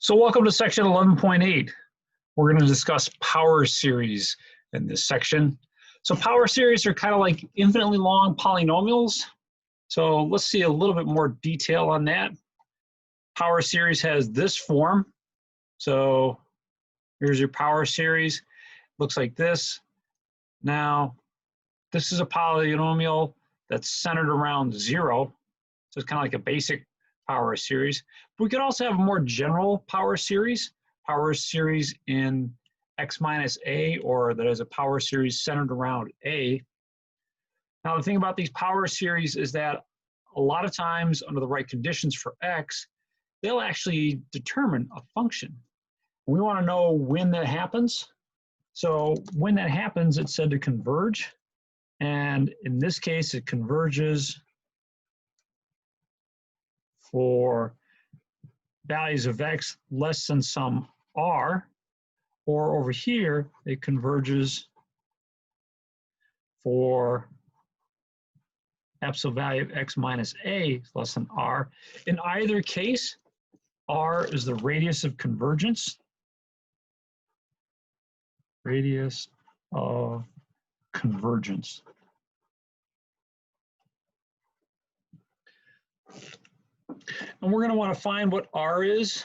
So welcome to section 11.8. We're going to discuss power series in this section. So power series are kind of like infinitely long polynomials. So let's see a little bit more detail on that. Power series has this form. So here's your power series. Looks like this. Now, this is a polynomial that's centered around 0. So it's kind of like a basic power series. But we could also have a more general power series in x minus a, or that is a power series centered around a. Now the thing about these power series is that a lot of times under the right conditions for x, they'll actually determine a function. We want to know when that happens. So when that happens, it's said to converge. And in this case, it converges for values of x less than some r, or over here, it converges for absolute value of x minus a less than r. In either case, r is the radius of convergence. Radius of convergence. And we're going to want to find what r is,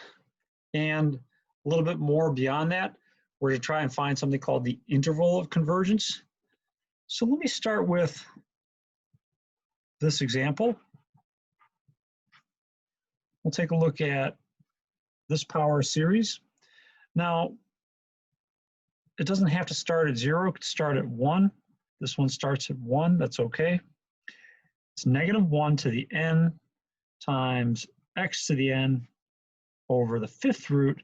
and a little bit more beyond that. We're going to try and find something called the interval of convergence. So let me start with this example. We'll take a look at this power series. Now, it doesn't have to start at 0, it could start at 1. This one starts at 1, that's okay. It's negative 1 to the n times x to the n over the 5th root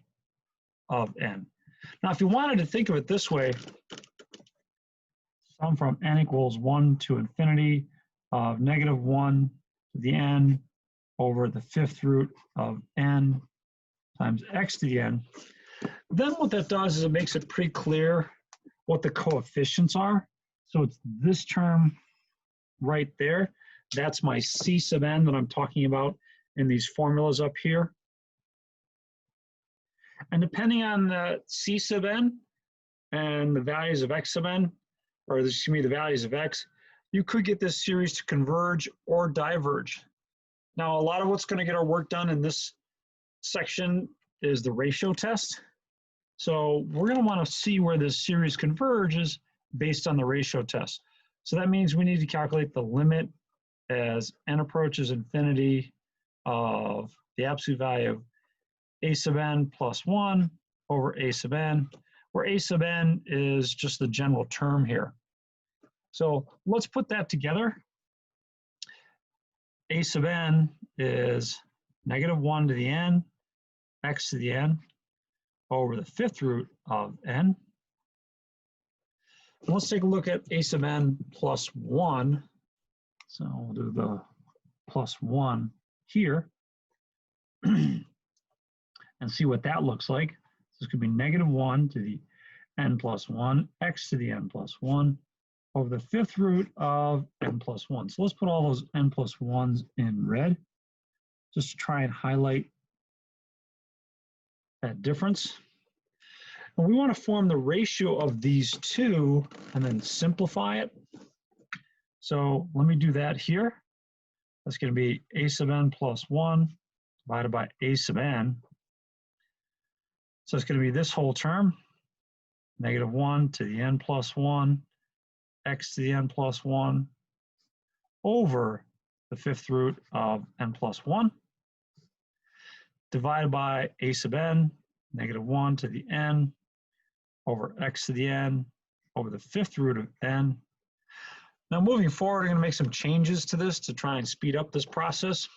of n. Now, if you wanted to think of it this way, sum from n equals 1 to infinity of negative 1 to the n over the 5th root of n times x to the n. Then what that does is it makes it pretty clear what the coefficients are. So it's this term right there. That's my c sub n that I'm talking about in these formulas up here. And depending on the c sub n and the values of x sub n, or excuse me, the values of x, you could get this series to converge or diverge. Now, a lot of what's going to get our work done in this section is the ratio test. So we're going to want to see where this series converges based on the ratio test. So that means we need to calculate the limit as n approaches infinity of the absolute value of a sub n plus 1 over a sub n, where a sub n is just the general term here. So let's put that together. A sub n is negative 1 to the n, x to the n, over the 5th root of n. And let's take a look at a sub n plus 1. So we'll do the plus 1 here and see what that looks like. This could be negative 1 to the n plus 1, x to the n plus 1, over the 5th root of n plus 1. So let's put all those n plus 1s in red, just to try and highlight that difference. And we want to form the ratio of these two and then simplify it. So let me do that here. That's going to be a sub n plus 1 divided by a sub n. So it's going to be this whole term, negative 1 to the n plus 1, x to the n plus 1, over the 5th root of n plus 1, divided by a sub n, negative 1 to the n, over x to the n, over the 5th root of n. Now moving forward, I'm going to make some changes to this to try and speed up this process.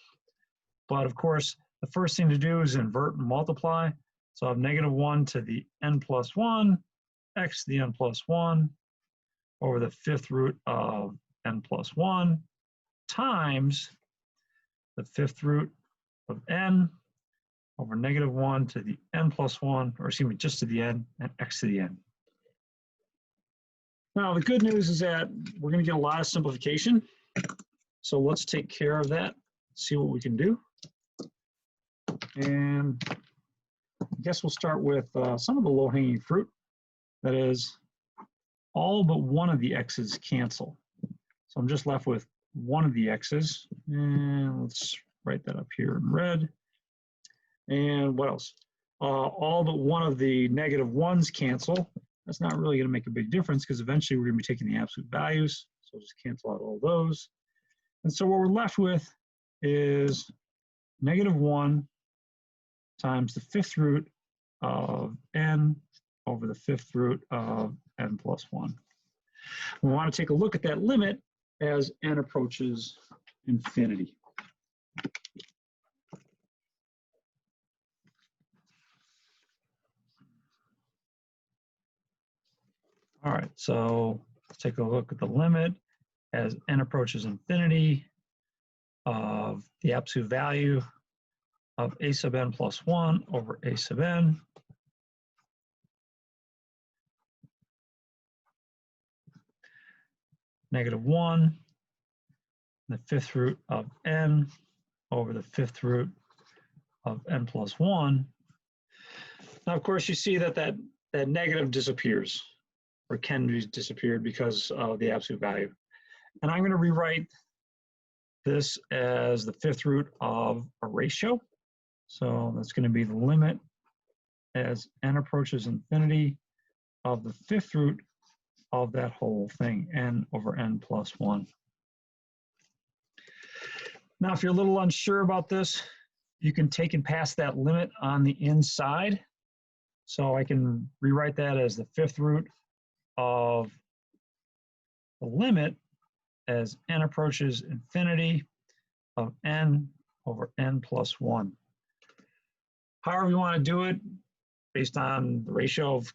But of course, the first thing to do is invert and multiply. So I have negative 1 to the n plus 1, x to the n plus 1, over the 5th root of n plus 1, times the 5th root of n, over negative 1 to the n plus 1, or excuse me, just to the n, and x to the n. Now, the good news is that we're going to get a lot of simplification. So let's take care of that, see what we can do. And I guess we'll start with some of the low-hanging fruit. That is, all but one of the x's cancel. So I'm just left with one of the x's. And let's write that up here in red. And what else? All but one of the negative ones cancel. That's not really going to make a big difference because eventually we're going to be taking the absolute values. So just cancel out all those. And so what we're left with is negative 1 times the fifth root of n over the fifth root of n plus 1. We want to take a look at that limit as n approaches infinity. All right, so let's take a look at the limit as n approaches infinity of the absolute value of a sub n plus 1 over a sub n. Negative 1, the fifth root of n over the fifth root of n plus 1. Now, of course, you see that that negative disappears, or can be disappeared because of the absolute value. And I'm going to rewrite this as the fifth root of a ratio. So that's going to be the limit as n approaches infinity of the fifth root of that whole thing, n over n plus 1. Now, if you're a little unsure about this, you can take and pass that limit on the inside. So I can rewrite that as the fifth root of the limit as n approaches infinity of n over n plus 1. However you want to do it, based on the ratio of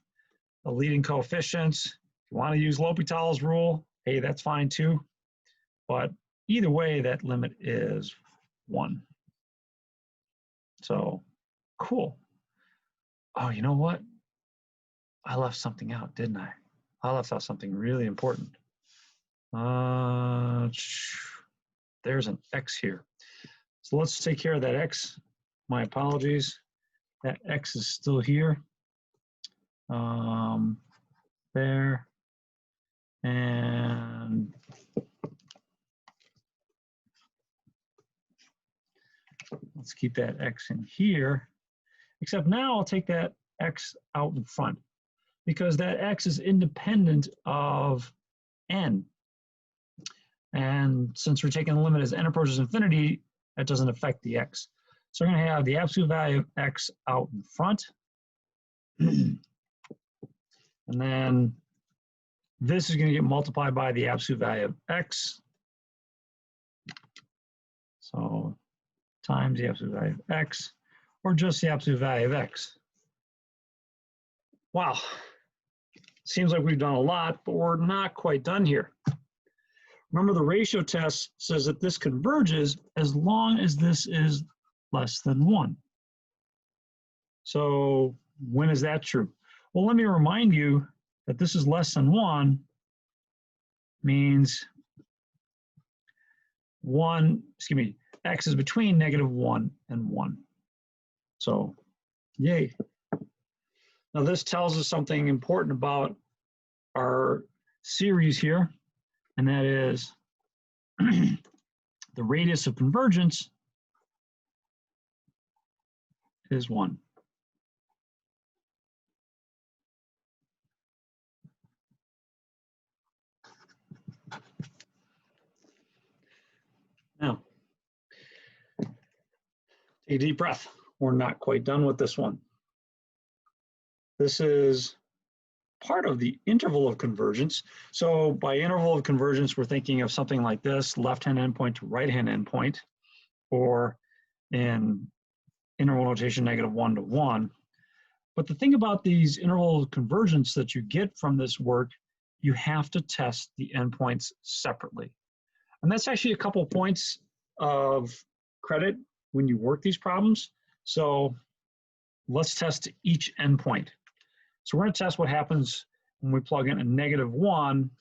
the leading coefficients. If you want to use L'Hopital's rule, hey, that's fine too. But either way, that limit is 1. So, cool. Oh, you know what? I left something out, didn't I? I left out something really important. There's an x here. So let's take care of that x. My apologies. That x is still here. There. And let's keep that x in here. Except now I'll take that x out in front because that x is independent of n. And since we're taking the limit as n approaches infinity, that doesn't affect the x. So we're going to have the absolute value of x out in front. And then this is going to get multiplied by the absolute value of x. So times the absolute value of x, or just the absolute value of x. Wow. Seems like we've done a lot, but we're not quite done here. Remember, the ratio test says that this converges as long as this is less than 1. So when is that true? Well, let me remind you that this is less than 1 means x is between -1 and 1. So, yay. Now this tells us something important about our series here, and that is the radius of convergence is 1. Now, take a deep breath. We're not quite done with this one. This is part of the interval of convergence. So by interval of convergence, we're thinking of something like this, left-hand endpoint to right-hand endpoint, or in interval notation, -1 to 1. But the thing about these interval of convergence that you get from this work, you have to test the endpoints separately. And that's actually a couple points of credit when you work these problems. So let's test each endpoint. So we're going to test what happens when we plug in a -1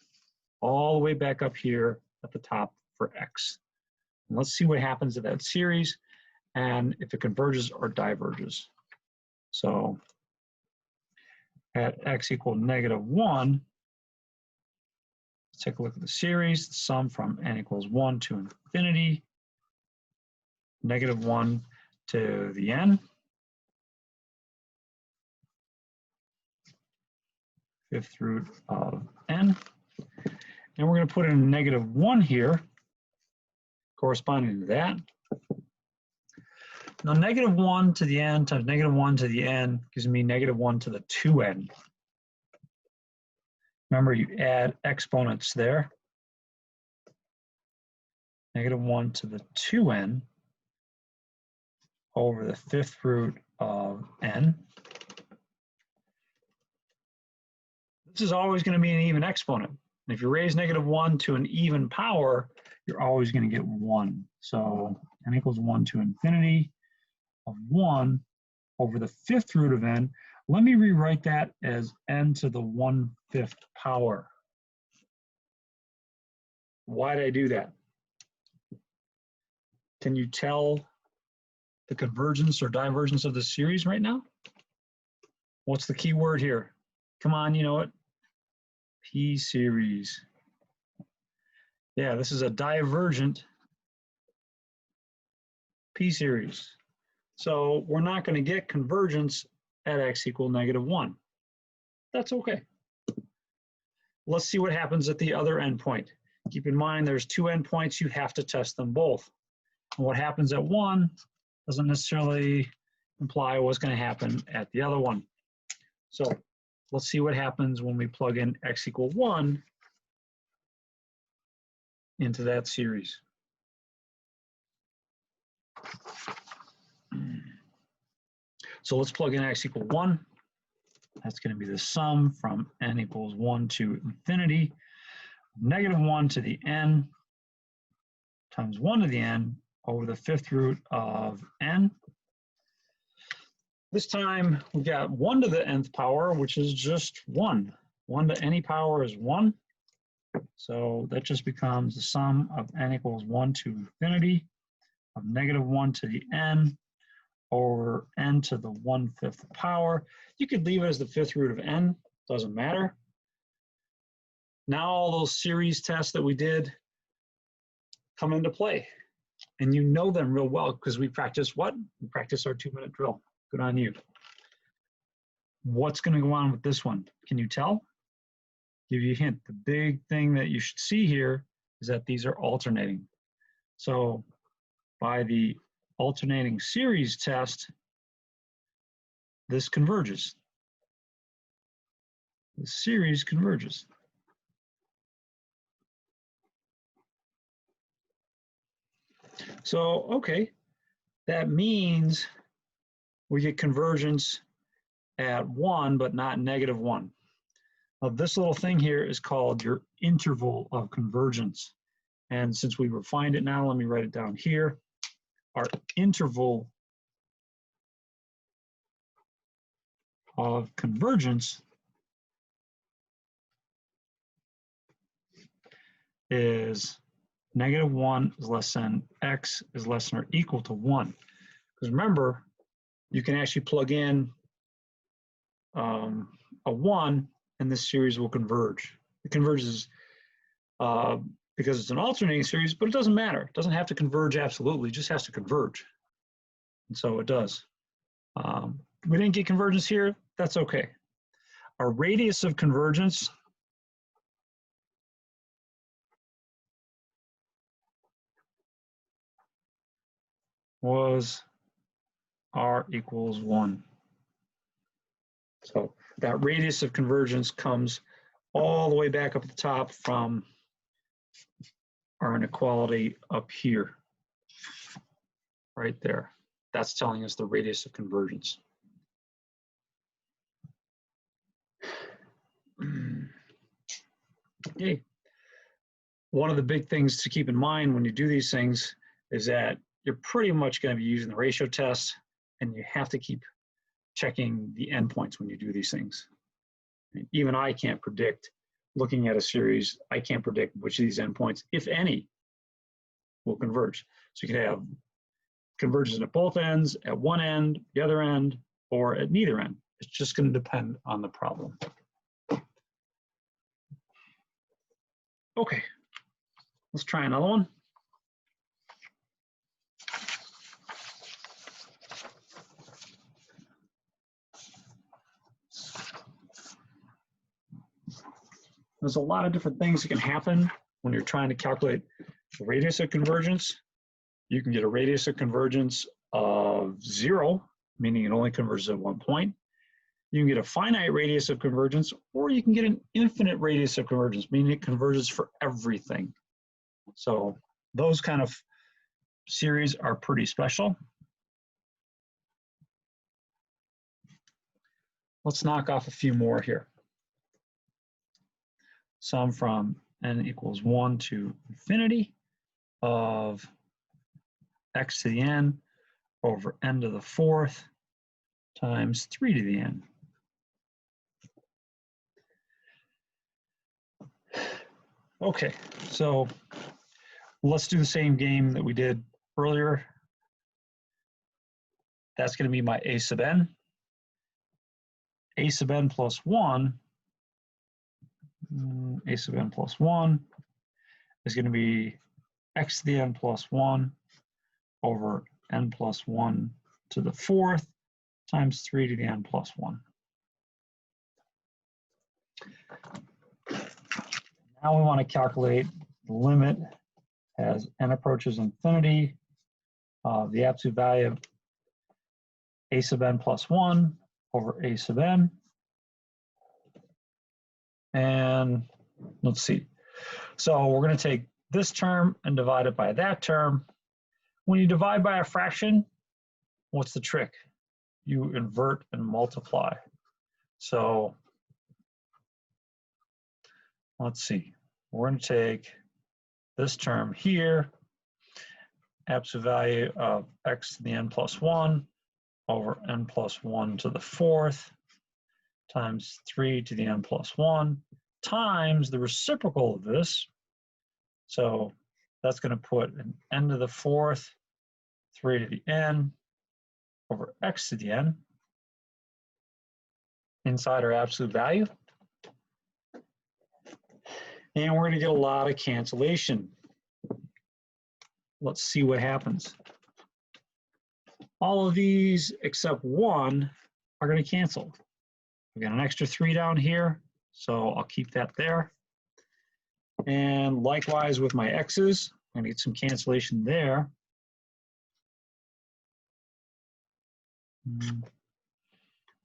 all the way back up here at the top for x. And let's see what happens to that series and if it converges or diverges. So at x equal -1, let's take a look at the series. The sum from n equals 1 to infinity, -1 to the n, fifth root of n. And we're going to put in a -1 here, corresponding to that. Now, -1 to the n times -1 to the n gives me -1 to the 2n. Remember, you add exponents there. -1 to the 2n over the fifth root of n. This is always going to be an even exponent. And if you raise -1 to an even power, you're always going to get 1. So n equals 1 to infinity of 1 over the fifth root of n. Let me rewrite that as n to the 1/5 power. Why did I do that? Can you tell the convergence or divergence of the series right now? What's the key word here? Come on, you know it. P series. Yeah, this is a divergent P series. So we're not going to get convergence at x equal -1. That's okay. Let's see what happens at the other endpoint. Keep in mind there's 2 endpoints, you have to test them both. And what happens at one doesn't necessarily imply what's going to happen at the other one. So let's see what happens when we plug in x equal 1 into that series. So let's plug in x equal 1. That's going to be the sum from n equals 1 to infinity, -1 to the n times 1 to the n over the fifth root of n. This time we got 1 to the nth power, which is just 1. 1 to any power is 1. So that just becomes the sum of n equals 1 to infinity of -1 to the n over n to the 1/5 power. You could leave it as the fifth root of n, doesn't matter. Now all those series tests that we did come into play. And you know them real well because we practiced what? We practiced our 2-minute drill. Good on you. What's going to go on with this one? Can you tell? Give you a hint. The big thing that you should see here is that these are alternating. So by the alternating series test, this converges. The series converges. So, okay, that means we get convergence at 1, but not -1. Now, this little thing here is called your interval of convergence. And since we refined it now, let me write it down here. Our interval of convergence is -1 is less than x is less than or equal to 1. Because remember, you can actually plug in a 1 and this series will converge. It converges because it's an alternating series, but it doesn't matter. It doesn't have to converge absolutely, it just has to converge. And so it does. We didn't get convergence here, that's okay. Our radius of convergence was r equals 1. So that radius of convergence comes all the way back up at the top from our inequality up here, right there. That's telling us the radius of convergence. Okay. One of the big things to keep in mind when you do these things is that you're pretty much going to be using the ratio test, and you have to keep checking the endpoints when you do these things. Even I can't predict, looking at a series, I can't predict which of these endpoints, if any, will converge. So you could have convergence at both ends, at one end, the other end, or at neither end. It's just going to depend on the problem. Okay, let's try another one. There's a lot of different things that can happen when you're trying to calculate the radius of convergence. You can get a radius of convergence of 0, meaning it only converges at one point. You can get a finite radius of convergence, or you can get an infinite radius of convergence, meaning it converges for everything. So those kind of series are pretty special. Let's knock off a few more here. Sum from n equals 1 to infinity of x to the n over n to the fourth times 3 to the n. Okay, so let's do the same game that we did earlier. That's going to be my a sub n. A sub n plus 1, a sub n plus 1 is going to be x to the n plus 1 over n plus 1 to the fourth times 3 to the n plus 1. Now we want to calculate the limit as n approaches infinity of the absolute value of a sub n plus 1 over a sub n. And let's see. So we're going to take this term and divide it by that term. When you divide by a fraction, what's the trick? You invert and multiply. So let's see. We're going to take this term here, absolute value of x to the n plus 1 over n plus 1 to the fourth times 3 to the n plus 1 times the reciprocal of this. So that's going to put an n to the fourth, 3 to the n over x to the n inside our absolute value. And we're going to get a lot of cancellation. Let's see what happens. All of these except one are going to cancel. We got an extra 3 down here, so I'll keep that there. And likewise with my x's, I'm going to get some cancellation there.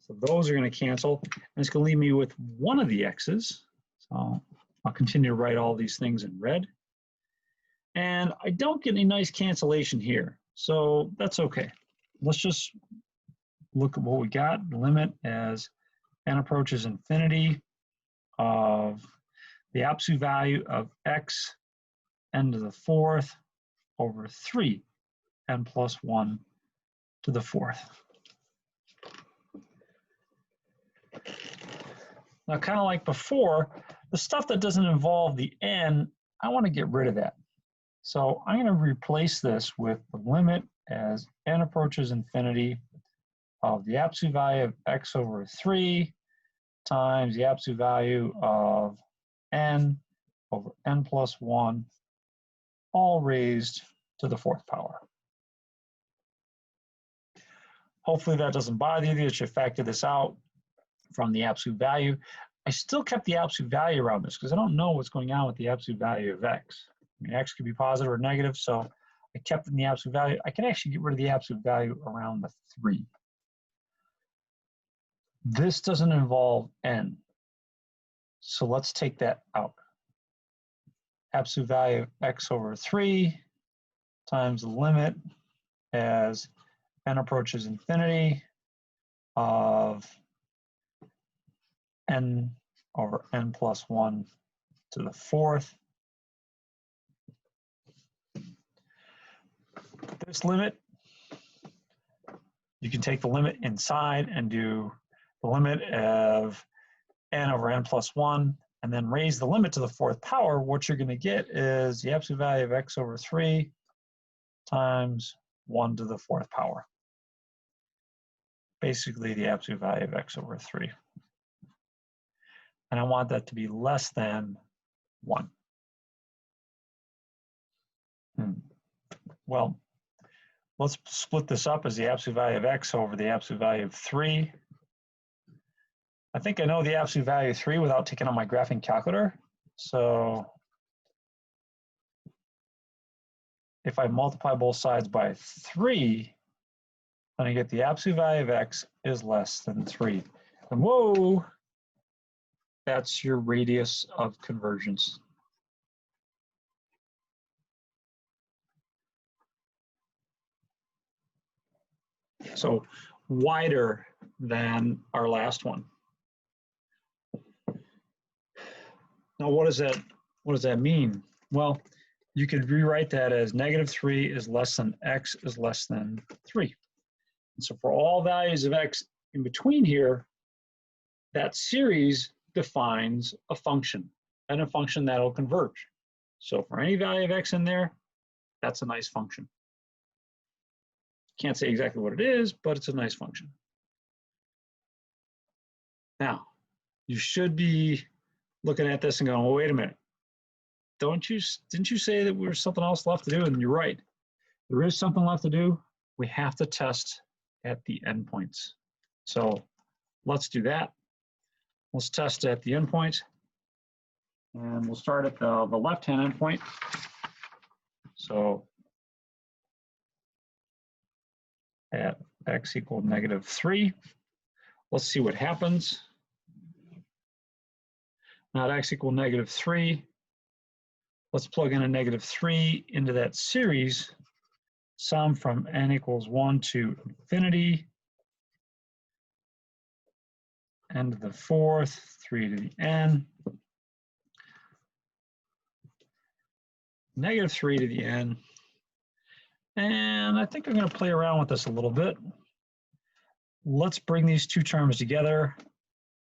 So those are going to cancel, and it's going to leave me with one of the x's. So I'll continue to write all these things in red. And I don't get any nice cancellation here, so that's okay. Let's just look at what we got. The limit as n approaches infinity of the absolute value of x n to the fourth over 3 n plus 1 to the fourth. Now, kind of like before, the stuff that doesn't involve the n, I want to get rid of that. So I'm going to replace this with the limit as n approaches infinity of the absolute value of x over 3 times the absolute value of n over n plus 1, all raised to the fourth power. Hopefully that doesn't bother you that you factor this out from the absolute value. I still kept the absolute value around this because I don't know what's going on with the absolute value of x. I mean, x could be positive or negative, so I kept it in the absolute value. I can actually get rid of the absolute value around the 3. This doesn't involve n, so let's take that out. Absolute value of x over 3 times the limit as n approaches infinity of n over n plus 1 to the fourth. This limit, you can take the limit inside and do the limit of n over n plus 1 and then raise the limit to the fourth power. What you're going to get is the absolute value of x over 3 times 1 to the fourth power. basically the absolute value of x over 3. And I want that to be less than 1. Well, let's split this up as the absolute value of x over the absolute value of 3. I think I know the absolute value of 3 without taking out my graphing calculator. So if I multiply both sides by 3, then I get the absolute value of x is less than 3. And whoa, that's your radius of convergence. So wider than our last one. Now, what does that mean? Well, you could rewrite that as -3 is less than x is less than 3. And so for all values of x in between here, that series defines a function, and a function that will converge. So for any value of x in there, that's a nice function. Can't say exactly what it is, but it's a nice function. Now, you should be looking at this and going, well, wait a minute. Didn't you say that there's something else left to do? And you're right. There is something left to do. We have to test at the endpoints. So let's do that. Let's test at the endpoint. And we'll start at the left-hand endpoint. So at x equal -3, let's see what happens. Now at x equal -3, let's plug in a -3 into that series, sum from n equals 1 to infinity, n to the 4th, 3 to the n, -3 to the n. And I think I'm going to play around with this a little bit. Let's bring these two terms together,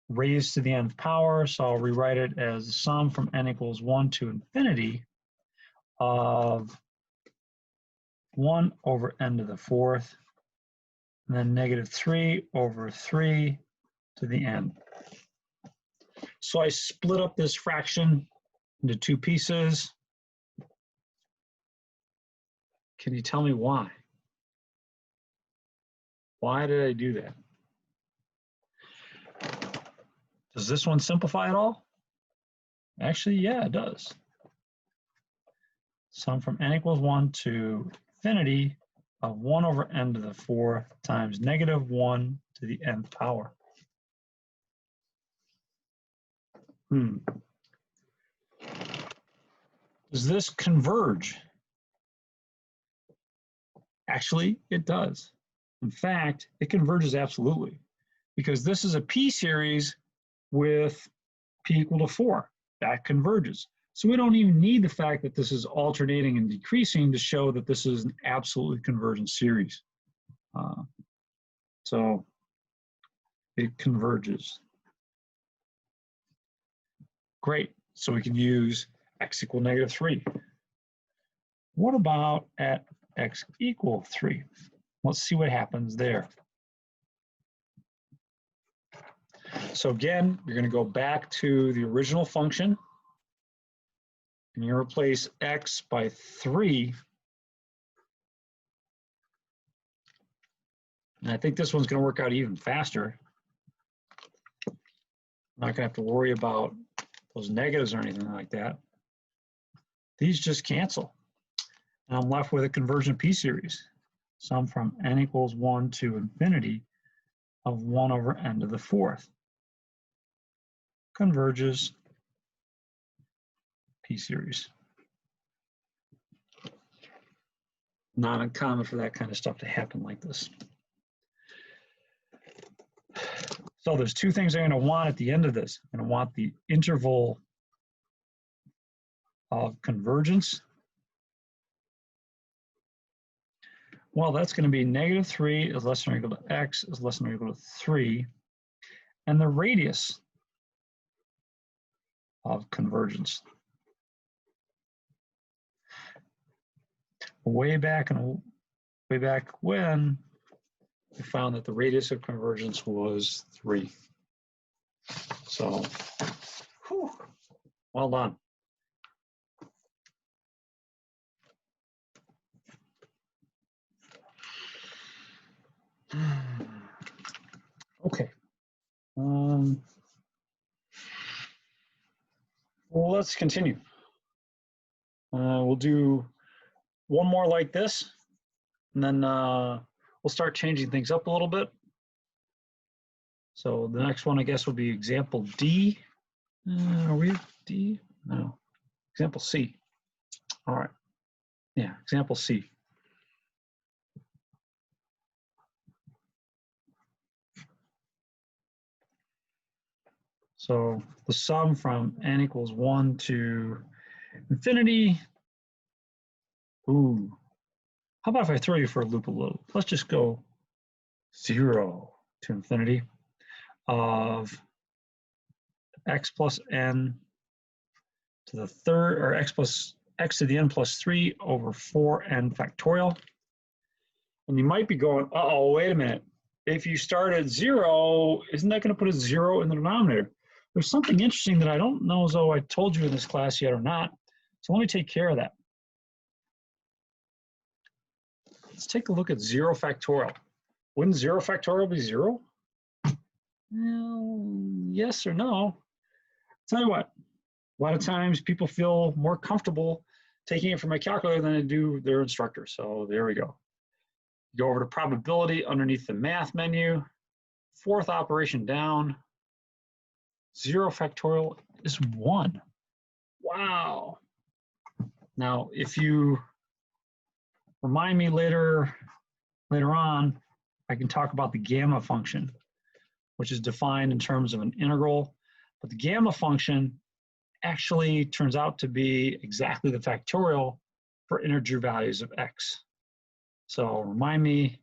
raised to the nth power. So I'll rewrite it as the sum from n equals 1 to infinity of 1 over n to the 4th, and then -3 over 3 to the n. So I split up this fraction into two pieces. Can you tell me why? Why did I do that? Does this one simplify at all? Actually, yeah, it does. Sum from n equals 1 to infinity of 1 over n to the 4th times -1 to the nth power. Does this converge? Actually, it does. In fact, it converges absolutely, because this is a p-series with p equal to 4. That converges. So we don't even need the fact that this is alternating and decreasing to show that this is an absolutely convergent series. So it converges. Great. So we can use x equal -3. What about at x equal 3? Let's see what happens there. So again, you're going to go back to the original function, and you replace x by 3. And I think this one's going to work out even faster. I'm not going to have to worry about those negatives or anything like that. These just cancel. And I'm left with a convergent p-series. Sum from n equals 1 to infinity of 1 over n to the 4th. Converges p-series. Not uncommon for that kind of stuff to happen like this. So there's two things I'm going to want at the end of this. I'm going to want the interval of convergence. Well, that's going to be -3 is less than or equal to x is less than or equal to 3. And the radius of convergence. Way back when we found that the radius of convergence was 3. So, whew, well done. Okay. Well, let's continue. We'll do one more like this, and then we'll start changing things up a little bit. So the next one, I guess, will be example D. Are we at D? No. Example C. All right. Yeah, example C. So the sum from n equals 1 to infinity. Ooh. How about if I throw you for a loop a little? Let's just go 0 to infinity of x plus n to the third, or x to the n plus 3 over 4n factorial. And you might be going, uh-oh, wait a minute. If you start at 0, isn't that going to put a 0 in the denominator? There's something interesting that I don't know as though I told you in this class yet or not. So let me take care of that. Let's take a look at 0 factorial. Wouldn't 0 factorial be 0? Well, yes or no. Tell you what, a lot of times people feel more comfortable taking it from a calculator than they do their instructor. So there we go. Go over to probability underneath the math menu. Fourth operation down. 0 factorial is 1. Wow. Now, if you remind me later on, I can talk about the gamma function, which is defined in terms of an integral. But the gamma function actually turns out to be exactly the factorial for integer values of x. So remind me,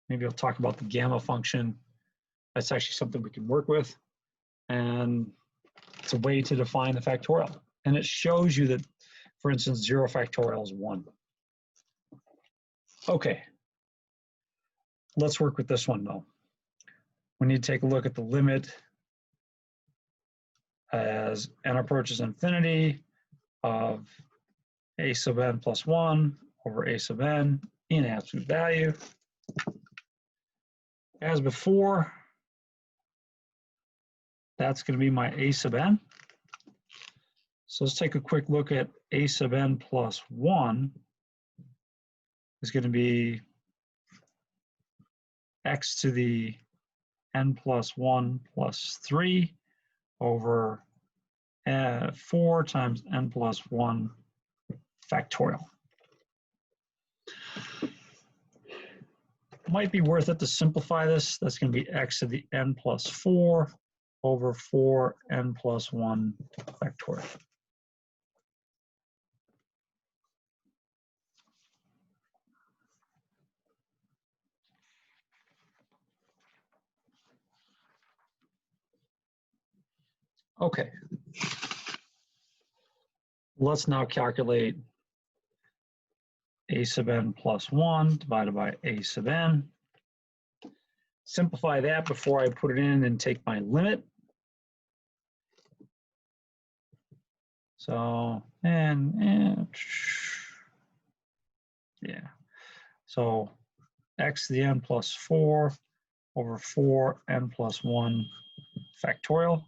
maybe I'll talk about the gamma function. That's actually something we can work with. And it's a way to define the factorial. And it shows you that, for instance, 0 factorial is 1. Okay, let's work with this one though. We need to take a look at the limit as n approaches infinity of a sub n plus 1 over a sub n in absolute value. As before, that's going to be my a sub n. So let's take a quick look at a sub n plus 1 is going to be x to the n plus 1 plus 3 over 4 times n plus 1 factorial. Might be worth it to simplify this. That's going to be x to the n plus 4 over 4n plus 1 factorial. Okay. Let's now calculate a sub n plus 1 divided by a sub n. Simplify that before I put it in and take my limit. So, and yeah. So x to the n plus 4 over 4n plus 1 factorial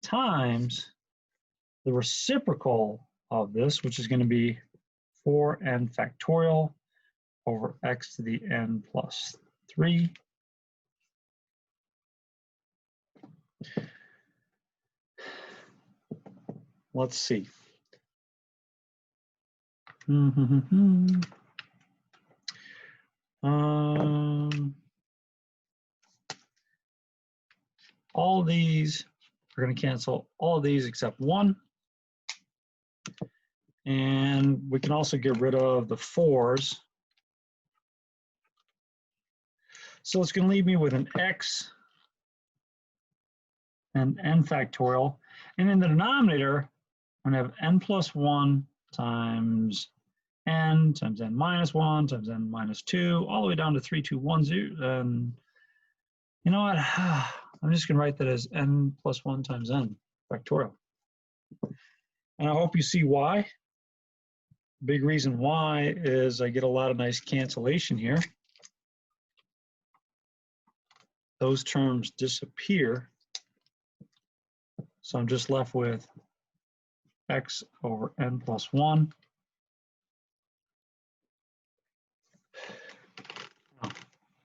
times the reciprocal of this, which is going to be 4n factorial over x to the n plus 3. Let's see. All these are going to cancel all of these except 1. And we can also get rid of the 4s. So it's going to leave me with an x and n factorial. And in the denominator, I'm going to have n plus 1 times n times n minus 1 times n minus 2, all the way down to 3, 2, 1, 0. And you know what? I'm just going to write that as n plus 1 times n factorial. And I hope you see why. Big reason why is I get a lot of nice cancellation here. Those terms disappear. So I'm just left with x over n plus 1.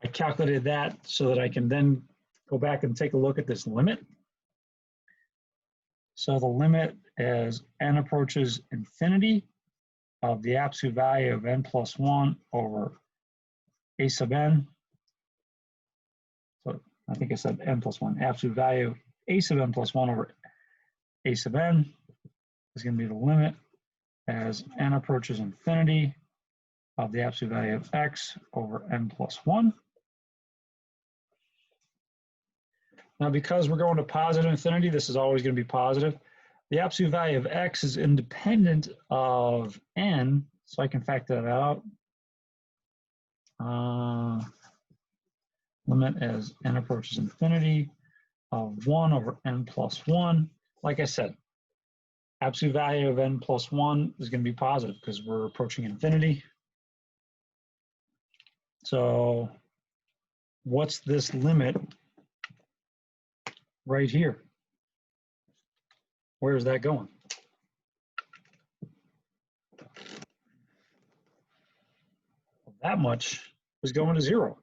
I calculated that so that I can then go back and take a look at this limit. So the limit as n approaches infinity of the absolute value of n plus 1 over a sub n. So I think I said n plus 1. Absolute value a sub n plus 1 over a sub n is going to be the limit as n approaches infinity of the absolute value of x over n plus 1. Now, because we're going to positive infinity, this is always going to be positive. The absolute value of x is independent of n, so I can factor that out. Limit as n approaches infinity of 1 over n plus 1. Like I said, absolute value of n plus 1 is going to be positive because we're approaching infinity. So what's this limit right here? Where is that going? That much is going to 0.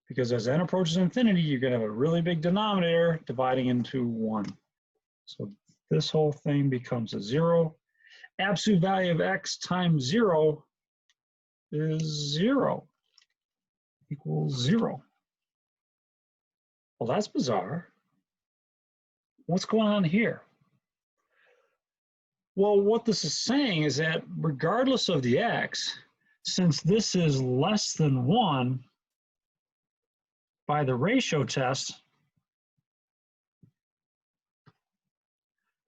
Because as n approaches infinity, you're going to have a really big denominator dividing into 1. So this whole thing becomes a 0. Absolute value of x times 0 is 0, equals 0. Well, that's bizarre. What's going on here? Well, what this is saying is that regardless of the x, since this is less than 1 by the ratio test,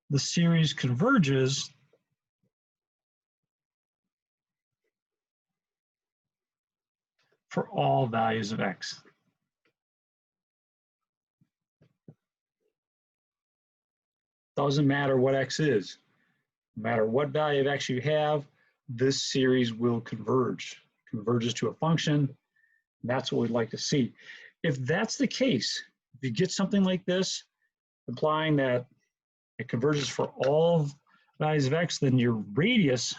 the series converges for all values of x. Doesn't matter what x is. No matter what value of x you have, this series will converge. Converges to a function. That's what we'd like to see. If that's the case, if you get something like this, implying that it converges for all values of x, then your radius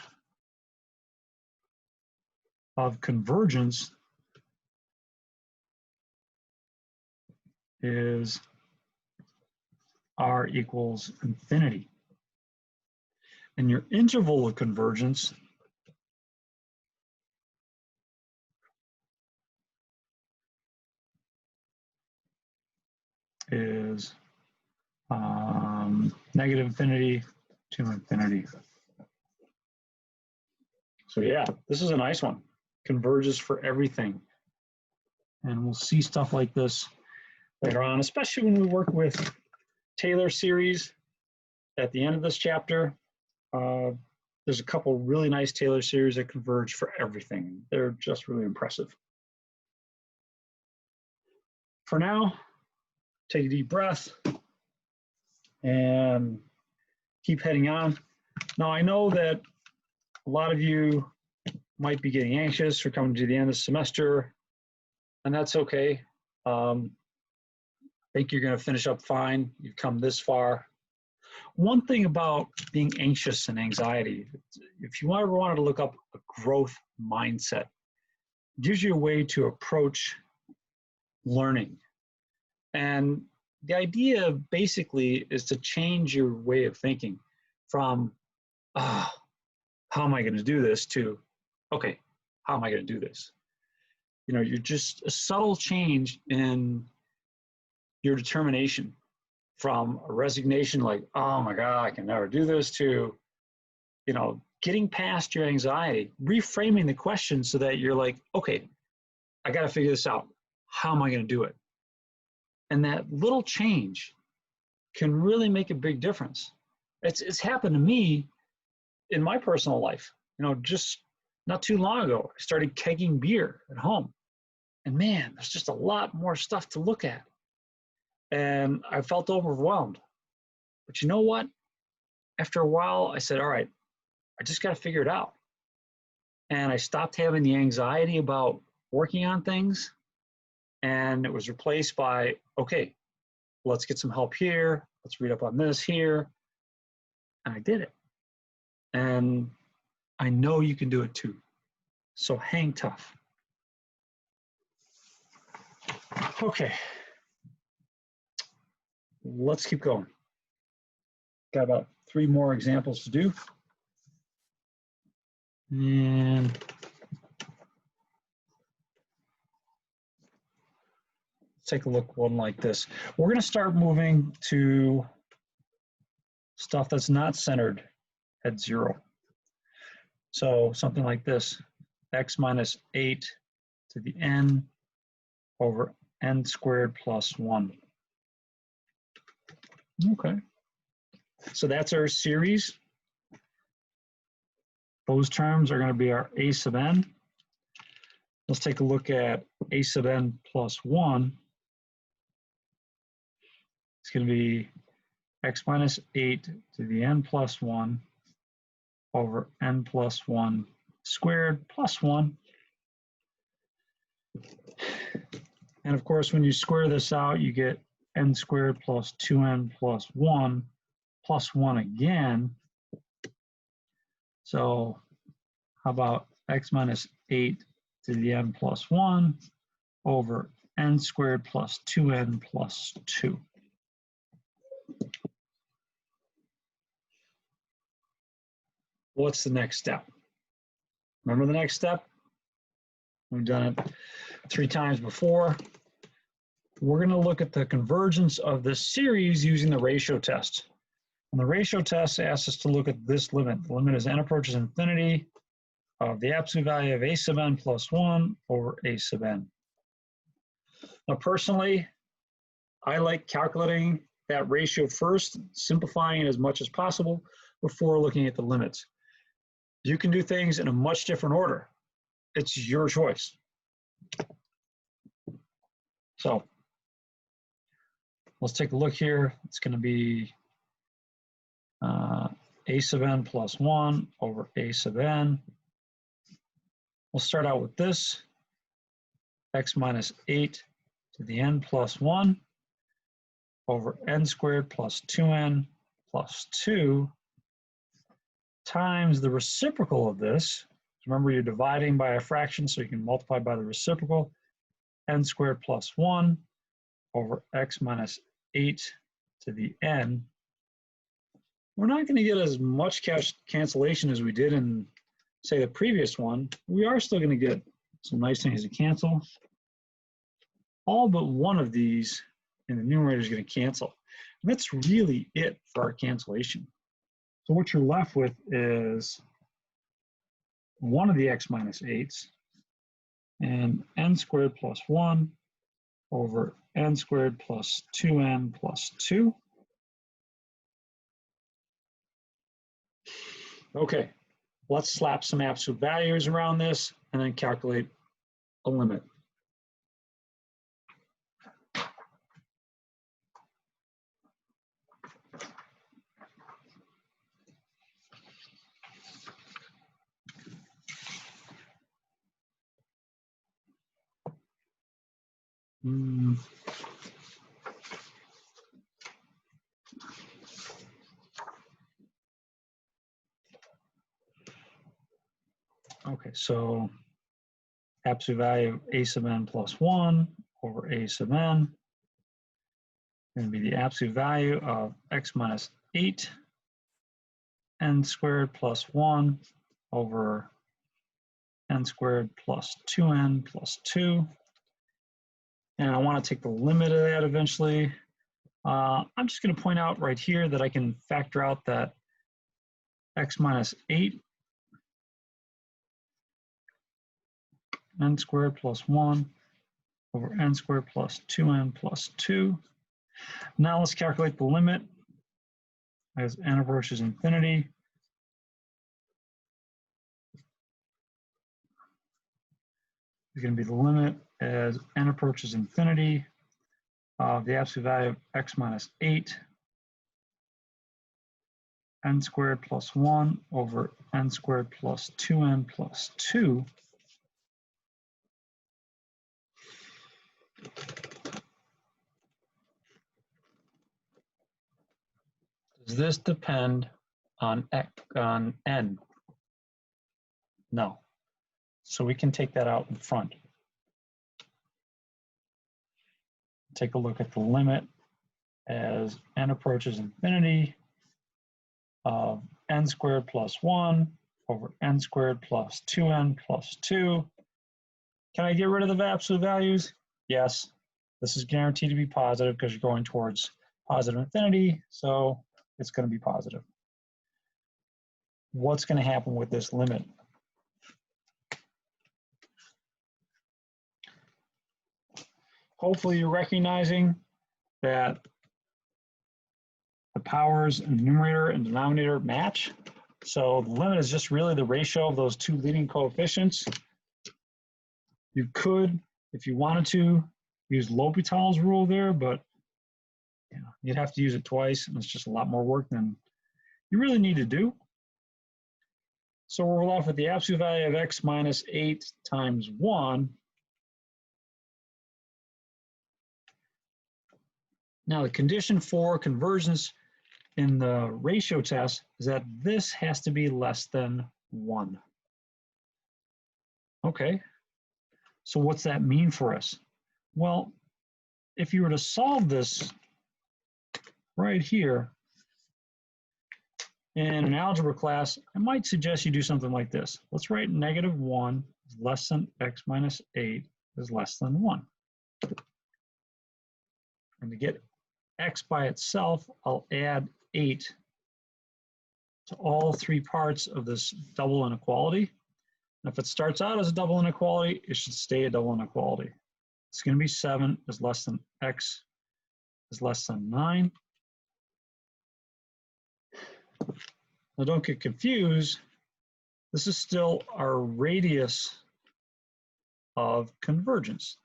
of convergence is r equals infinity. And your interval of convergence is negative infinity to infinity. So yeah, this is a nice one. Converges for everything. And we'll see stuff like this later on, especially when we work with Taylor series at the end of this chapter. There's a couple really nice Taylor series that converge for everything. They're just really impressive. For now, take a deep breath and keep heading on. Now, I know that a lot of you might be getting anxious or coming to the end of the semester, and that's okay. I think you're going to finish up fine. You've come this far. One thing about being anxious and anxiety, if you ever wanted to look up a growth mindset, it gives you a way to approach learning. And the idea basically is to change your way of thinking from, how am I going to do this, to, okay, how am I going to do this? You know, you're just a subtle change in your determination from a resignation like, oh my God, I can never do this, to, you know, getting past your anxiety, reframing the question so that you're like, okay, I got to figure this out. How am I going to do it? And that little change can really make a big difference. It's happened to me in my personal life. You know, just not too long ago, I started kegging beer at home. And man, there's just a lot more stuff to look at. And I felt overwhelmed. But you know what? After a while, I said, all right, I just got to figure it out. And I stopped having the anxiety about working on things. And it was replaced by, okay, let's get some help here. Let's read up on this here. And I did it. And I know you can do it too. So hang tough. Okay. Let's keep going. Got about 3 more examples to do. And let's take a look one like this. We're going to start moving to stuff that's not centered at 0. So something like this, x minus 8 to the n over n squared plus 1. Okay. So that's our series. Those terms are going to be our a sub n. Let's take a look at a sub n plus 1. It's going to be x minus 8 to the n plus 1 over n plus 1 squared plus 1. And of course, when you square this out, you get n squared plus 2n plus 1 again. So how about x minus 8 to the n plus 1 over n squared plus 2n plus 2. What's the next step? Remember the next step? We've done it 3 times before. We're going to look at the convergence of this series using the ratio test. And the ratio test asks us to look at this limit. The limit is n approaches infinity of the absolute value of a sub n plus 1 over a sub n. Now, personally, I like calculating that ratio first, simplifying it as much as possible before looking at the limits. You can do things in a much different order. It's your choice. So let's take a look here. It's going to be a sub n plus 1 over a sub n. We'll start out with this, x minus 8 to the n plus 1 over n squared plus 2n plus 2 times the reciprocal of this. Remember, you're dividing by a fraction, so you can multiply by the reciprocal, n squared plus 1 over x minus 8 to the n. We're not going to get as much cancellation as we did in, say, the previous one. We are still going to get some nice things to cancel. All but one of these in the numerator is going to cancel. And that's really it for our cancellation. So what you're left with is one of the x minus 8s and n squared plus 1 over n squared plus 2n plus 2. Okay, let's slap some absolute values around this and then calculate a limit. Okay, so absolute value of a sub n plus 1 over a sub n going to be the absolute value of x minus 8 n squared plus 1 over n squared plus 2n plus 2. And I want to take the limit of that eventually. I'm just going to point out right here that I can factor out that x minus 8 n squared plus 1 over n squared plus 2n plus 2. Now let's calculate the limit as n approaches infinity is going to be the limit as n approaches infinity of the absolute value of x minus 8 n squared plus 1 over n squared plus 2n plus 2. Does this depend on n? No. So we can take that out in front. Take a look at the limit as n approaches infinity of n squared plus 1 over n squared plus 2n plus 2. Can I get rid of the absolute values? Yes. This is guaranteed to be positive because you're going towards positive infinity, so it's going to be positive. What's going to happen with this limit? Hopefully you're recognizing that the powers in the numerator and denominator match. So the limit is just really the ratio of those two leading coefficients. You could, if you wanted to, use L'Hopital's rule there, but you'd have to use it twice, and it's just a lot more work than you really need to do. So we're left with the absolute value of x minus 8 times 1. Now the condition for convergence in the ratio test is that this has to be less than 1. Okay, so what's that mean for us? Well, if you were to solve this right here in an algebra class, I might suggest you do something like this. Let's write -1 is less than x minus 8 is less than 1. And to get x by itself, I'll add 8 to all three parts of this double inequality. And if it starts out as a double inequality, it should stay a double inequality. It's going to be 7 is less than x is less than 9. Now don't get confused. This is still our radius of convergence.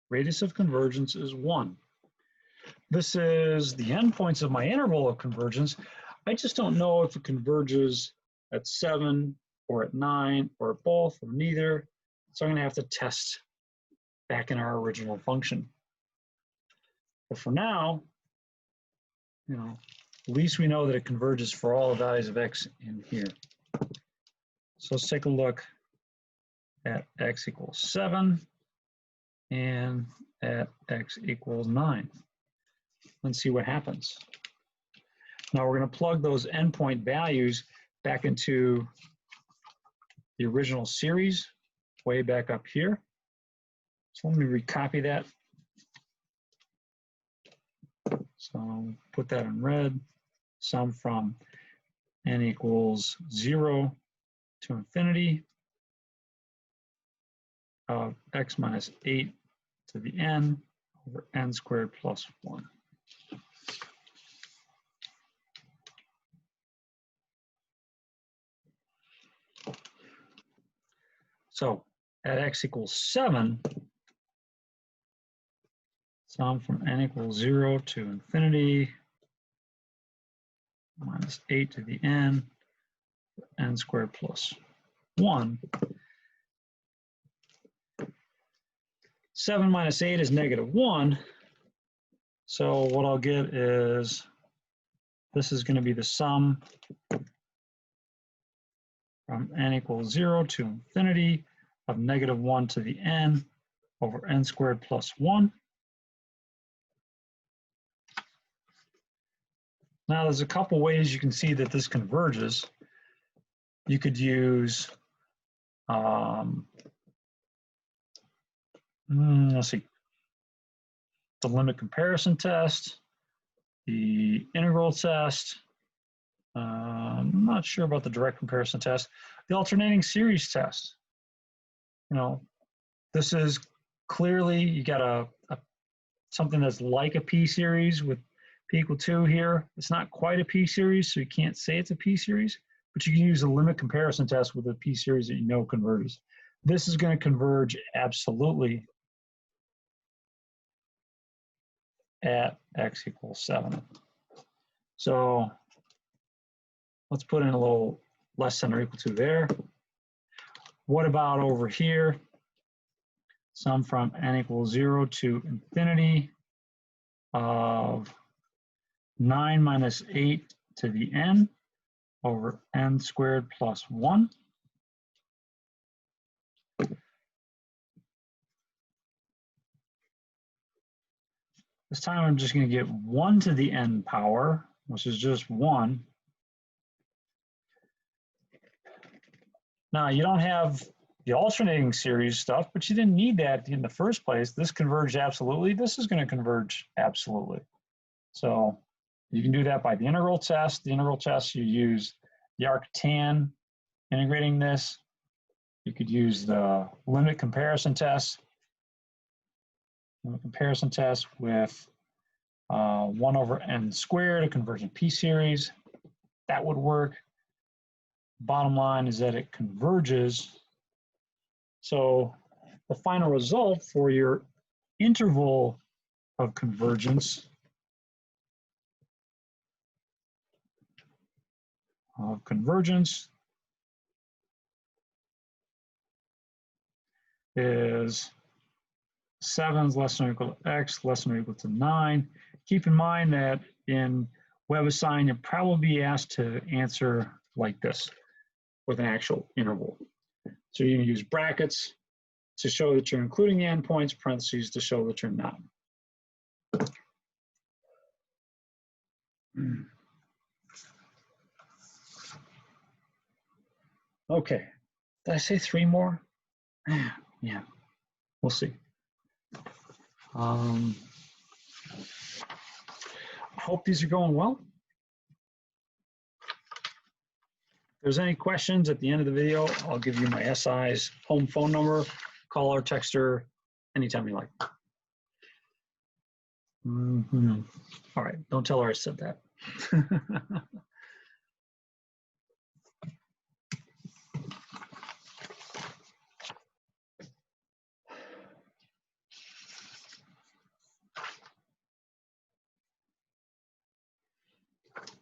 Radius of convergence is 1. This is the endpoints of my interval of convergence. I just don't know if it converges at 7 or at 9 or at both or neither. So I'm going to have to test back in our original function. But for now, at least we know that it converges for all the values of x in here. So let's take a look at x equals 7 and at x equals 9. Let's see what happens. Now we're going to plug those endpoint values back into the original series way back up here. So let me recopy that. So I'll put that in red. Sum from n equals 0 to infinity of x minus 8 to the n over n squared plus 1. So at x equals 7, sum from n equals 0 to infinity minus 8 to the n squared plus 1. 7 minus 8 is -1. So what I'll get is this is going to be the sum from n equals 0 to infinity of -1 to the n over n squared plus 1. Now there's a couple ways you can see that this converges. You could use, let's see, the limit comparison test, the integral test. I'm not sure about the direct comparison test. The alternating series test. This is clearly, you got something that's like a p-series with p equal 2 here. It's not quite a p-series, so you can't say it's a p-series, but you can use a limit comparison test with a p-series that you know converges. This is going to converge absolutely at x equals 7. So let's put in a little less than or equal to there. What about over here? Sum from n equals 0 to infinity of 9 minus 8 to the n over n squared plus 1. This time I'm just going to get 1 to the n power, which is just 1. Now, you don't have the alternating series stuff, but you didn't need that in the first place. This converged absolutely. This is going to converge absolutely. So you can do that by the integral test. The integral test, you use the arctan integrating this. You could use the limit comparison test. Limit comparison test with 1 over n squared, a convergent p-series. That would work. Bottom line is that it converges. So the final result for your interval of convergence is 7 is less than or equal to x, less than or equal to 9. Keep in mind that in WebAssign, you'll probably be asked to answer like this with an actual interval. So you can use brackets to show that you're including the endpoints, parentheses to show that you're not. Okay, did I say 3 more? Yeah, we'll see. I hope these are going well. If there's any questions at the end of the video, I'll give you my SI's home phone number. Call or text her anytime you like. All right, don't tell her I said that.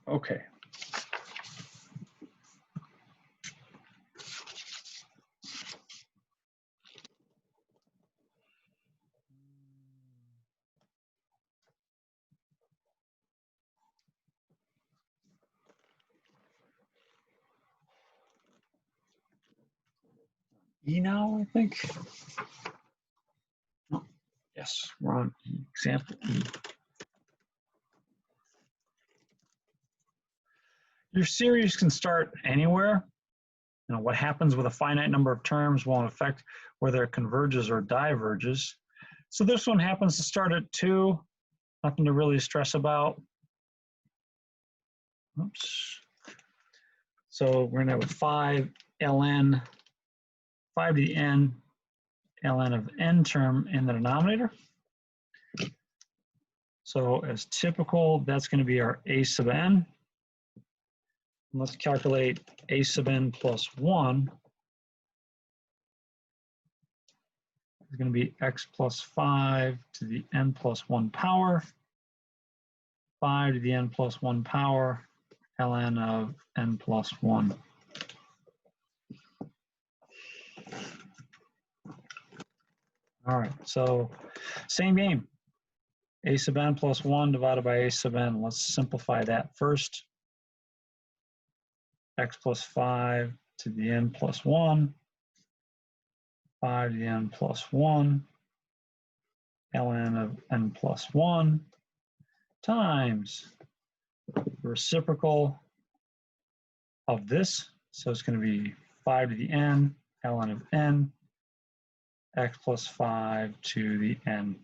Okay. E now, I think. Oh, yes, we're on example E. Your series can start anywhere. You know, what happens with a finite number of terms won't affect whether it converges or diverges. So this one happens to start at 2. Nothing to really stress about. Oops. So we're going to have a 5 ln, 5 to the n, ln of n term in the denominator. So as typical, that's going to be our a sub n. And let's calculate a sub n plus 1. It's going to be x plus 5 to the n plus 1 power, 5 to the n plus 1 power, ln of n plus 1. All right, so same game. A sub n plus 1 divided by a sub n. Let's simplify that first. X plus 5 to the n plus 1, 5 to the n plus 1, ln of n plus 1 times the reciprocal of this. So it's going to be 5 to the n, ln of n, x plus 5 to the n.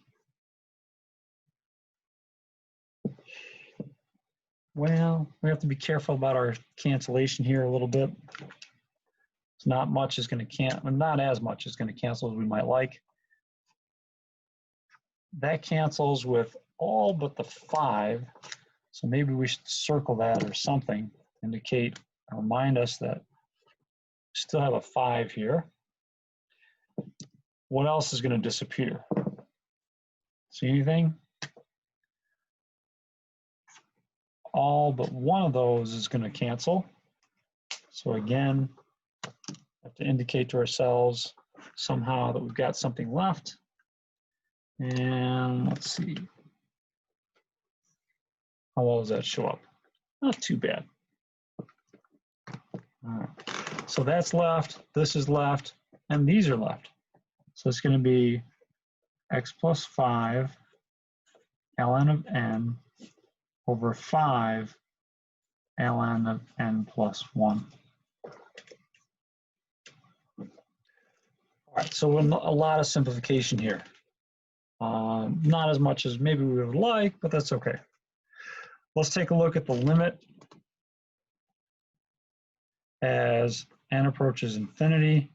Well, we have to be careful about our cancellation here a little bit. It's not much is going to cancel, not as much is going to cancel as we might like. That cancels with all but the 5. So maybe we should circle that or something, indicate I'll remind us that we still have a 5 here. What else is going to disappear? See anything? All but one of those is going to cancel. So again, have to indicate to ourselves somehow that we've got something left. And let's see. How well does that show up? Not too bad. All right. So that's left, this is left, and these are left. So it's going to be x plus 5 ln of n over 5 ln of n plus 1. All right, so a lot of simplification here. Not as much as maybe we would like, but that's okay. Let's take a look at the limit as n approaches infinity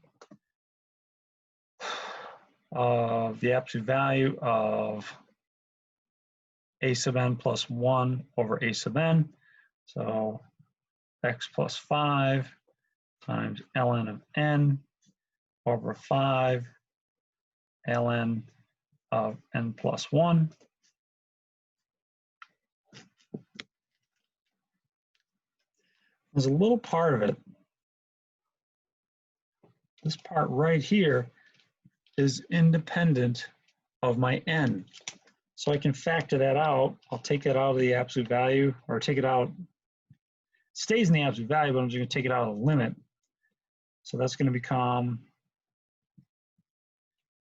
of the absolute value of a sub n plus 1 over a sub n. So x plus 5 times ln of n over 5 ln of n plus 1. There's a little part of it. This part right here is independent of my n. So I can factor that out. I'll take it out of the absolute value, or take it out. It stays in the absolute value, but I'm just going to take it out of the limit. So that's going to become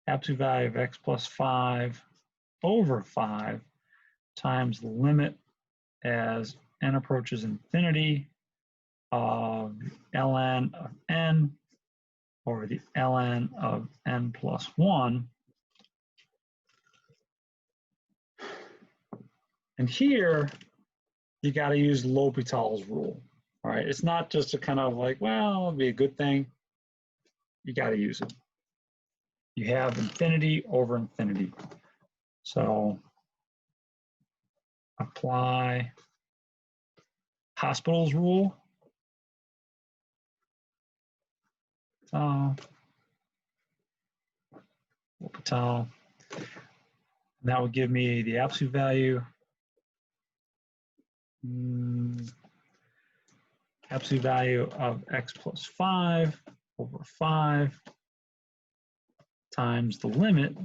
absolute value of x plus 5 over 5 times the limit as n approaches infinity of ln of n over the ln of n plus 1. And here, you got to use L'Hopital's rule. All right, it's not just a kind of like, well, it'll be a good thing. You got to use it. You have infinity over infinity. So apply Hospital's rule. L'Hopital. That would give me the absolute value. Absolute value of x plus 5 over 5 times the limit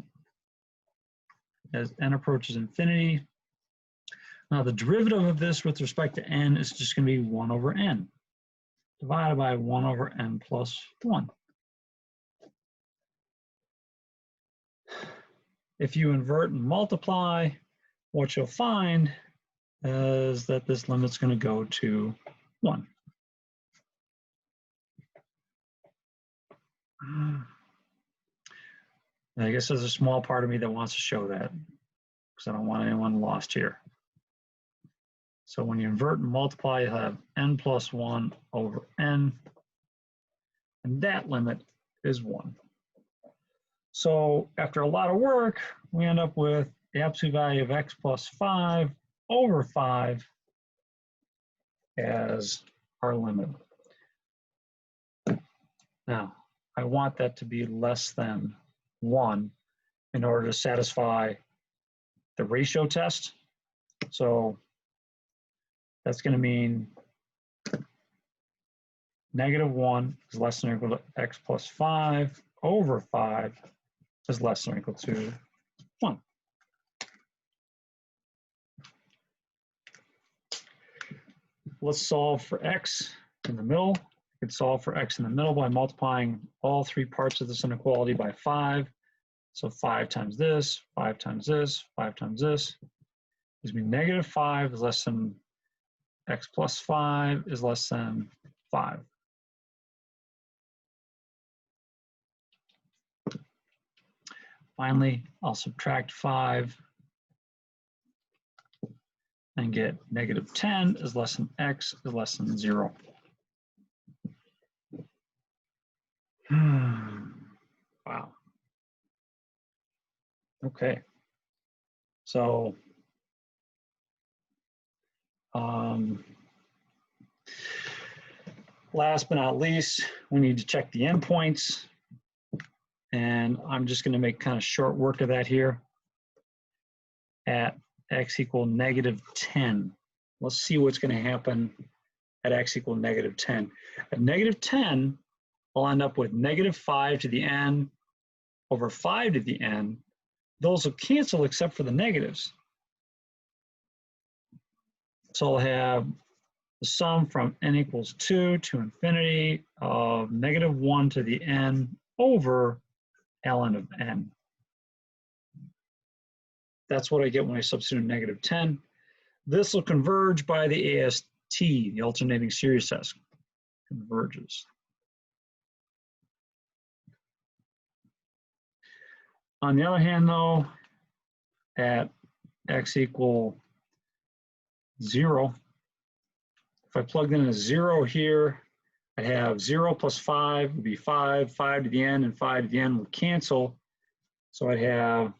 as n approaches infinity. Now the derivative of this with respect to n is just going to be 1 over n divided by 1 over n plus 1. If you invert and multiply, what you'll find is that this limit's going to go to 1. I guess there's a small part of me that wants to show that because I don't want anyone lost here. So when you invert and multiply, you have n plus 1 over n, and that limit is 1. So after a lot of work, we end up with the absolute value of x plus 5 over 5 as our limit. Now, I want that to be less than 1 in order to satisfy the ratio test. So that's going to mean -1 is less than or equal to x plus 5 over 5 is less than or equal to 1. Let's solve for x in the middle. We can solve for x in the middle by multiplying all 3 parts of this inequality by 5. So 5 times this, 5 times this, 5 times this gives me -5 is less than x plus 5 is less than 5. Finally, I'll subtract 5 and get -10 is less than x is less than 0. Wow. Okay. So Last but not least, we need to check the endpoints. And I'm just going to make kind of short work of that here at x equal -10. Let's see what's going to happen at x equal -10. At -10, I'll end up with -5 to the n over 5 to the n. Those will cancel except for the negatives. So I'll have the sum from n equals 2 to infinity of -1 to the n over ln of n. That's what I get when I substitute -10. This will converge by the AST, the alternating series test. Converges. On the other hand, though, at x equal 0, if I plugged in a 0 here, I'd have 0 plus 5 would be 5, 5 to the n, and 5 to the n would cancel. So I'd have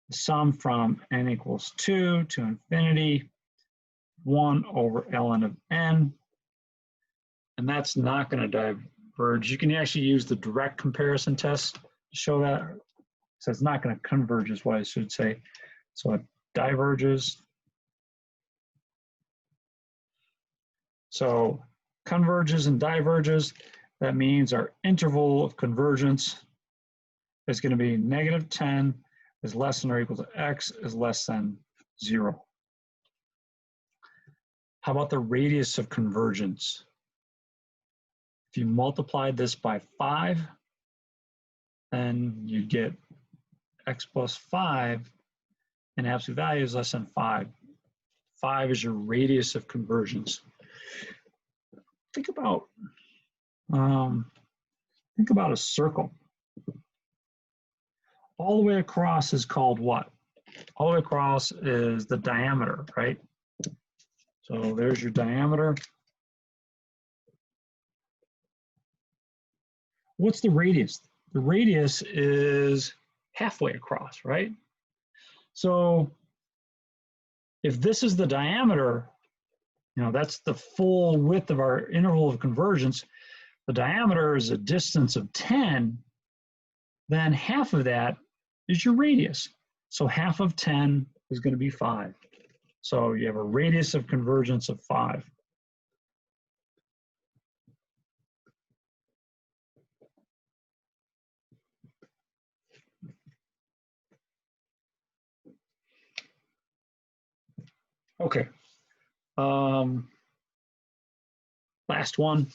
the sum from n equals 2 to infinity, 1 over ln of n. And that's not going to diverge. You can actually use the direct comparison test to show that. So it's not going to converge is what I should say. So it diverges. So converges and diverges, that means our interval of convergence is going to be -10 is less than or equal to x is less than 0. How about the radius of convergence? If you multiplied this by 5, then you'd get x plus 5 in absolute value is less than 5. 5 is your radius of convergence. Think about a circle. All the way across is called what? All the way across is the diameter, right? So there's your diameter. What's the radius? The radius is halfway across, right? So if this is the diameter, that's the full width of our interval of convergence. The diameter is a distance of 10, then half of that is your radius. So half of 10 is going to be 5. So you have a radius of convergence of 5. Okay. Last one.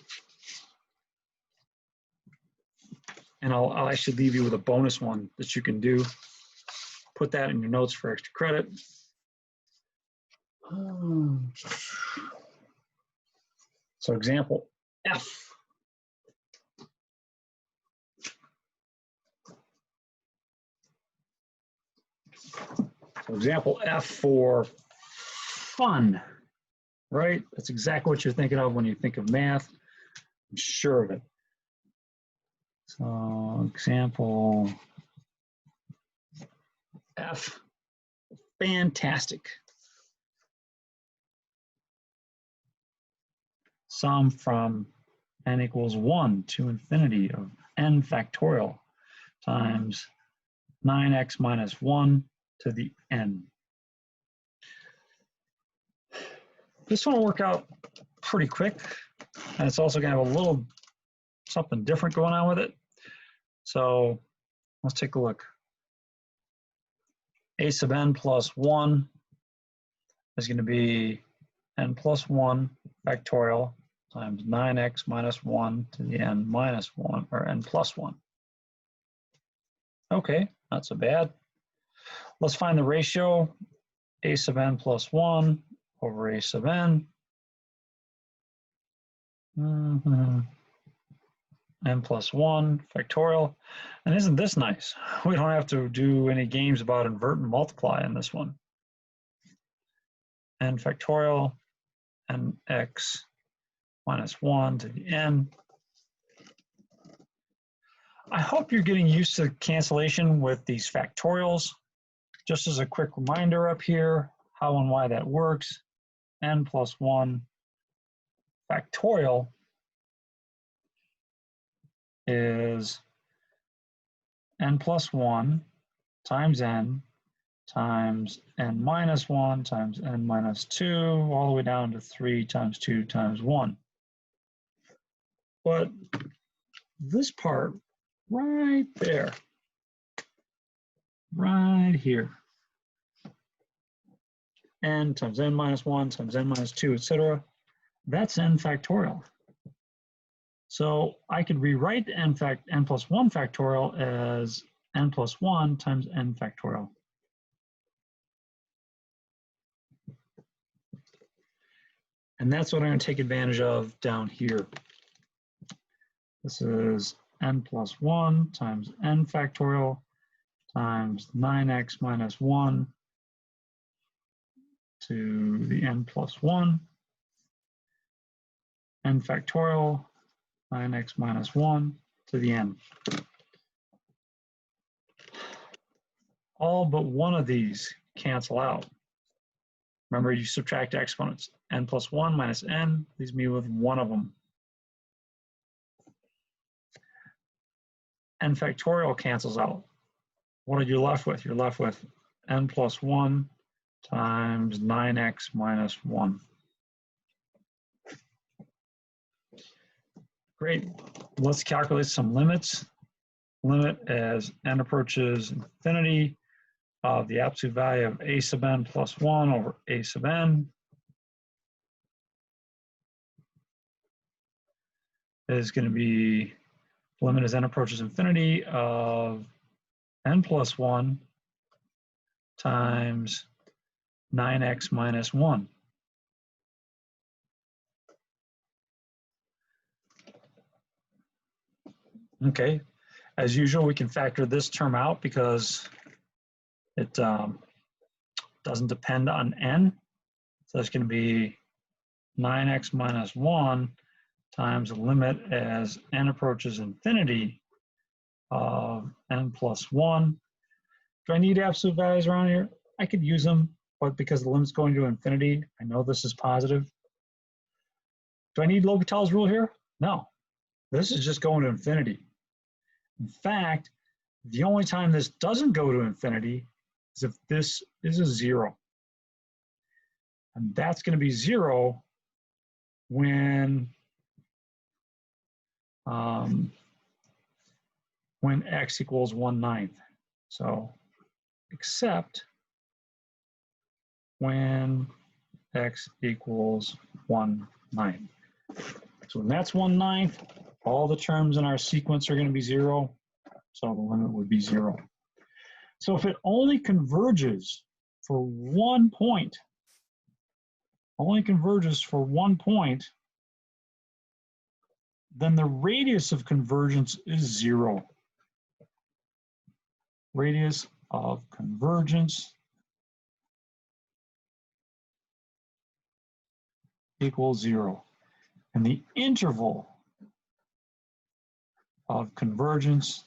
And I'll actually leave you with a bonus one that you can do. Put that in your notes for extra credit. So example F. So example F for fun, right? That's exactly what you're thinking of when you think of math. I'm sure of it. So example F, fantastic. Sum from n equals 1 to infinity of n factorial times 9x minus 1 to the n. This one will work out pretty quick, and it's also going to have a little something different going on with it. So let's take a look. A sub n plus 1 is going to be n plus 1 factorial times 9x minus 1 to the n minus 1, or n plus 1. Okay, not so bad. Let's find the ratio. A sub n plus 1 over a sub n. N plus 1 factorial. And isn't this nice? We don't have to do any games about invert and multiply in this one. N factorial, nx minus 1 to the n. I hope you're getting used to cancellation with these factorials. Just as a quick reminder up here, how and why that works. N plus 1 factorial is n plus 1 times n times n minus 1 times n minus 2, all the way down to 3 times 2 times 1. But this part right there, right here, n times n minus 1 times n minus 2, etc., that's n factorial. So I could rewrite n plus 1 factorial as n plus 1 times n factorial. And that's what I'm going to take advantage of down here. This is n plus 1 times n factorial times 9x minus 1 to the n plus 1, n factorial, 9x minus 1 to the n. All but one of these cancel out. Remember, you subtract exponents. N plus 1 minus n leaves me with one of them. N factorial cancels out. What are you left with? You're left with n plus 1 times 9x minus 1. Great. Let's calculate some limits. Limit as n approaches infinity of the absolute value of a sub n plus 1 over a sub n is going to be, limit as n approaches infinity of n plus 1 times 9x minus 1. Okay, as usual, we can factor this term out because it doesn't depend on n. So it's going to be 9x minus 1 times the limit as n approaches infinity of n plus 1. Do I need absolute values around here? I could use them, but because the limit's going to infinity, I know this is positive. Do I need L'Hopital's rule here? No. This is just going to infinity. In fact, the only time this doesn't go to infinity is if this is a 0. And that's going to be 0 when x equals 1/9. So except when x equals 1/9. So when that's 1/9, all the terms in our sequence are going to be 0. So the limit would be 0. So if it only converges for one point, then the radius of convergence is 0. Radius of convergence equals 0. And the interval of convergence,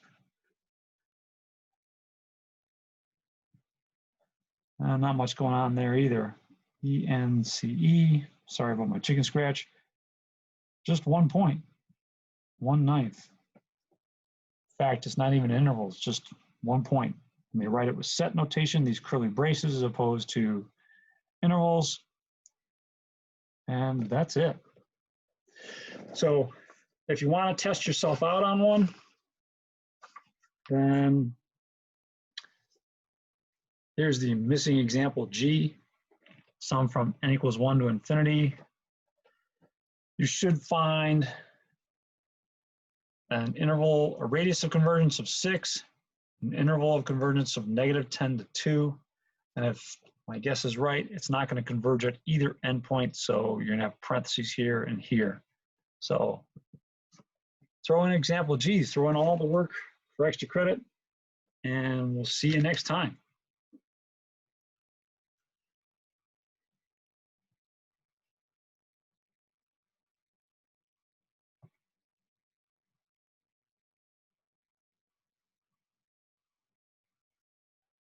not much going on there either. ENCE, sorry about my chicken scratch, just 1 point, 1/9. In fact, it's not even an interval, it's just 1 point. You may write it with set notation, these curly braces as opposed to intervals, and that's it. So if you want to test yourself out on one, then here's the missing example G, sum from n equals 1 to infinity. You should find an interval, a radius of convergence of 6, an interval of convergence of -10 to 2. And if my guess is right, it's not going to converge at either endpoint, so you're going to have parentheses here and here. So throw in example G, throw in all the work for extra credit, and we'll see you next time.